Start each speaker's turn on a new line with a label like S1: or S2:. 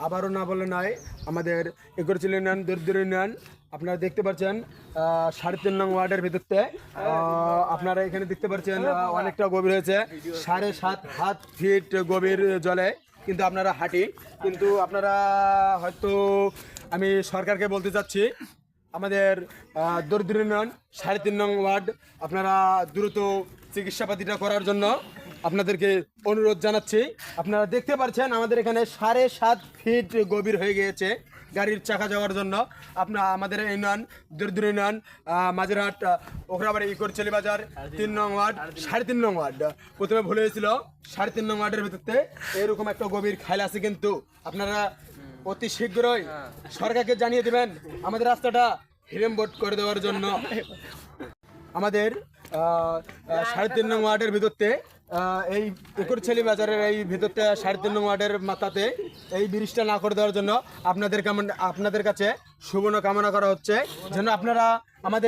S1: আবারও না বলে নয়, আমাদের এগরচিল ইউনিয়ন দরিদ্র ইউনিয়ন আপনারা দেখতে পাচ্ছেন 3.5 নং ওয়ার্ডের ভিতরতে আপনারা এখানে দেখতে পাচ্ছেন অনেকটা গভীর হয়েছে, 7.5 হাত ফিট গভীর জলে কিন্তু আপনারা হাঁটি। কিন্তু আপনারা হয়তো আমি সরকারকে বলতে চাচ্ছি, আমাদের দরিদ্র ইউনিয়ন 3.5 নং ওয়ার্ড আপনারা দ্রুত চিকিৎসাপাতিটা করার জন্য আপনাদেরকে অনুরোধ জানাচ্ছি। আপনারা দেখতে পাচ্ছেন আমাদের এখানে 7.5 ফিট গভীর হয়ে গিয়েছে গাড়ির চাকা যাওয়ার জন্য। আমাদের ইউনিয়ন দরিদ্র ইউনিয়ন মাঝেরহাট ওখরাবাড়ি ইকরচলি বাজার 3 নং ওয়ার্ড 3.5 নং ওয়ার্ড, প্রথমে ভুলে হয়েছিল 3.5 নং ওয়ার্ডের ভিতরতে এরকম একটা গভীর খাল আছে। কিন্তু আপনারা অতি শীঘ্রই সরকারকে জানিয়ে দেবেন আমাদের রাস্তাটা হিরেমবোট করে দেওয়ার জন্য। আমাদের 3.5 নং ওয়ার্ডের ভিতরতে এই একুরছেলি বাজারের এই ভিতরতে 3.5 নং ওয়ার্ডের মাথাতে এই ব্রিজটা না করে দেওয়ার জন্য আপনাদের কাছে শুভ কামনা করা হচ্ছে, যেন আপনারা আমাদের